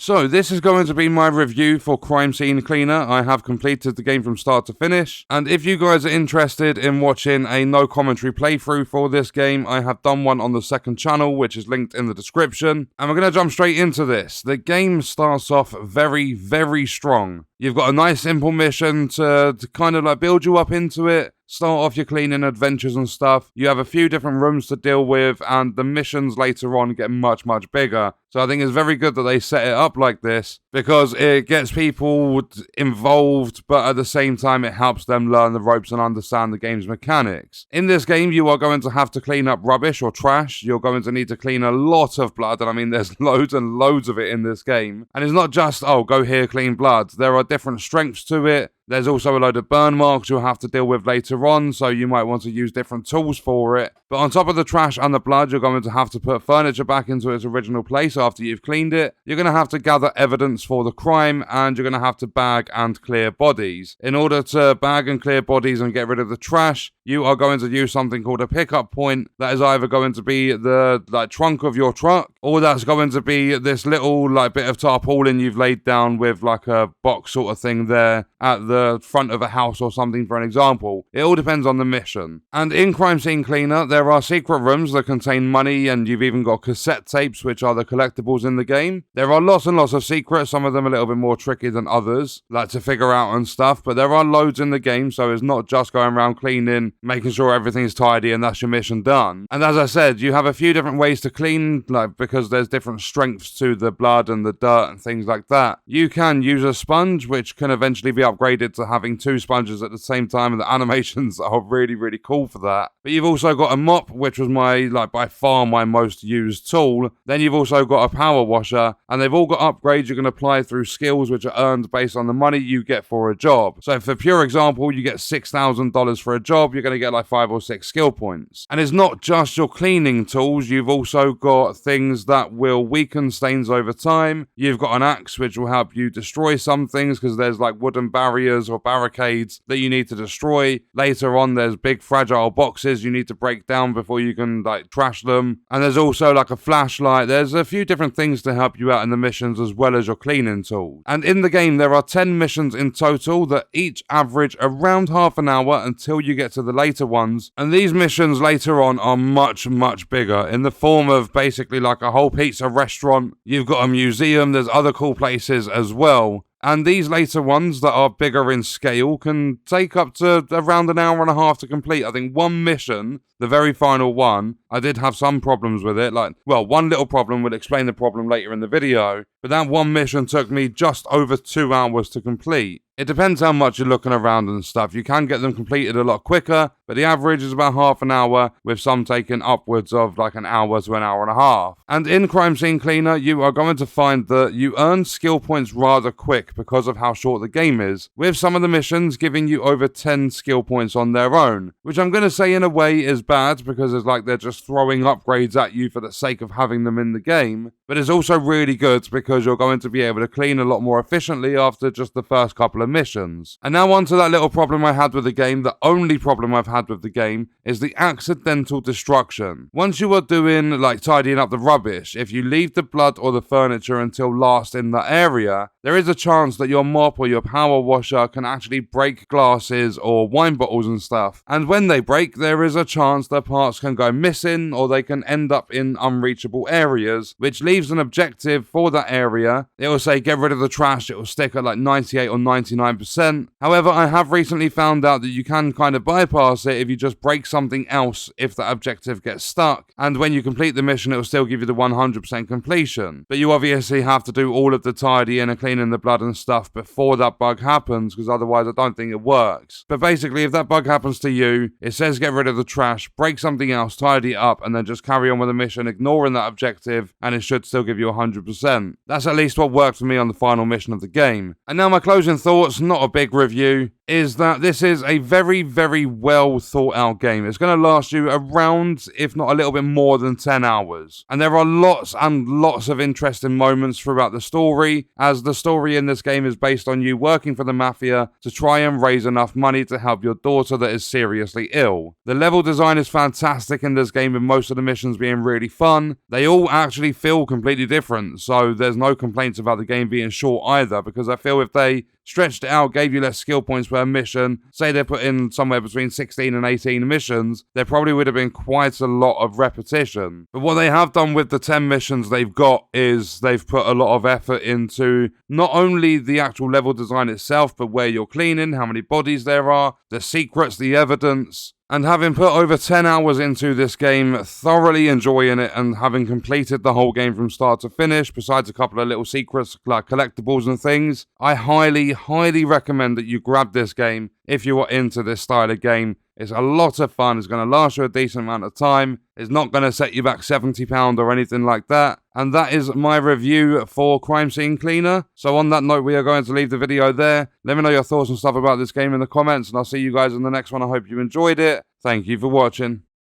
So this is going to be my review for Crime Scene Cleaner. I have completed the game from start to finish, and if you guys are interested in watching a no commentary playthrough for this game, I have done one on the second channel, which is linked in the description, and we're going to jump straight into this. The game starts off very strong. You've got a nice simple mission to kind of like build you up into it. Start off your cleaning adventures and stuff. You have a few different rooms to deal with, and the missions later on get much bigger. So I think it's very good that they set it up like this, because it gets people involved, but at the same time it helps them learn the ropes and understand the game's mechanics. In this game, you are going to have to clean up rubbish or trash. You're going to need to clean a lot of blood, and I mean there's loads and loads of it in this game. And it's not just, oh, go here, clean blood. There are different strengths to it. There's also a load of burn marks you'll have to deal with later on, so you might want to use different tools for it. But on top of the trash and the blood, you're going to have to put furniture back into its original place after you've cleaned it. You're going to have to gather evidence for the crime, and you're going to have to bag and clear bodies. In order to bag and clear bodies and get rid of the trash, you are going to use something called a pickup point. That is either going to be the trunk of your truck, or that's going to be this little bit of tarpaulin you've laid down with like a box sort of thing there at the front of a house or something, for an example. It all depends on the mission. And in Crime Scene Cleaner, there are secret rooms that contain money, and you've even got cassette tapes, which are the collectibles in the game. There are lots and lots of secrets, some of them a little bit more tricky than others, like to figure out and stuff, but there are loads in the game, so it's not just going around cleaning, making sure everything's tidy, and that's your mission done. And as I said, you have a few different ways to clean, because there's different strengths to the blood and the dirt and things like that. You can use a sponge, which can eventually be upgraded to having two sponges at the same time, and the animations are really cool for that. But you've also got a mop, which was my by far my most used tool. Then you've also got a power washer, and they've all got upgrades you can apply through skills which are earned based on the money you get for a job. So for pure example, you get $6,000 for a job, you're going to get like 5 or 6 skill points. And it's not just your cleaning tools, you've also got things that will weaken stains over time. You've got an axe, which will help you destroy some things, because there's like wooden barriers or barricades that you need to destroy. Later on, there's big fragile boxes you need to break down before you can trash them. And there's also like a flashlight. There's a few different things to help you out in the missions, as well as your cleaning tools. And in the game, there are 10 missions in total that each average around half an hour until you get to the later ones. And these missions later on are much bigger, in the form of basically like a whole pizza restaurant. You've got a museum, there's other cool places as well. And these later ones that are bigger in scale can take up to around an hour and a half to complete. I think one mission, the very final one, I did have some problems with it. One little problem, we'll explain the problem later in the video. But that one mission took me just over 2 hours to complete. It depends how much you're looking around and stuff. You can get them completed a lot quicker, but the average is about half an hour, with some taking upwards of like an hour to an hour and a half. And in Crime Scene Cleaner, you are going to find that you earn skill points rather quick because of how short the game is, with some of the missions giving you over 10 skill points on their own, which I'm going to say in a way is bad, because it's like they're just throwing upgrades at you for the sake of having them in the game. But it's also really good because you're going to be able to clean a lot more efficiently after just the first couple of missions. And now on to that little problem I had with the game. The only problem I've had with the game is the accidental destruction. Once you are doing tidying up the rubbish, if you leave the blood or the furniture until last in that area, there is a chance that your mop or your power washer can actually break glasses or wine bottles and stuff. And when they break, there is a chance that parts can go missing, or they can end up in unreachable areas, which leaves an objective for that area. It will say get rid of the trash. It will stick at 98 or 99%. However, I have recently found out that you can kind of bypass it if you just break something else if that objective gets stuck. And when you complete the mission, it will still give you the 100% completion. But you obviously have to do all of the tidying and cleaning the blood and stuff before that bug happens, because otherwise I don't think it works. But basically, if that bug happens to you, it says get rid of the trash, break something else, tidy it up, and then just carry on with the mission, ignoring that objective, and it should still give you 100%. That's at least what worked for me on the final mission of the game. And now my closing thoughts, not a big review. is that this is a very, very well thought out game. It's going to last you around, if not a little bit more than 10 hours. And there are lots and lots of interesting moments throughout the story, as the story in this game is based on you working for the mafia to try and raise enough money to help your daughter that is seriously ill. The level design is fantastic in this game, with most of the missions being really fun. They all actually feel completely different, so there's no complaints about the game being short either, because I feel if they stretched it out, gave you less skill points per mission, say they put in somewhere between 16 and 18 missions, there probably would have been quite a lot of repetition. But what they have done with the 10 missions they've got is they've put a lot of effort into not only the actual level design itself, but where you're cleaning, how many bodies there are, the secrets, the evidence. And having put over 10 hours into this game, thoroughly enjoying it, and having completed the whole game from start to finish, besides a couple of little secrets like collectibles and things, I highly, highly recommend that you grab this game if you are into this style of game. It's a lot of fun. It's going to last you a decent amount of time. It's not going to set you back £70 or anything like that. And that is my review for Crime Scene Cleaner. So on that note, we are going to leave the video there. Let me know your thoughts and stuff about this game in the comments, and I'll see you guys in the next one. I hope you enjoyed it. Thank you for watching.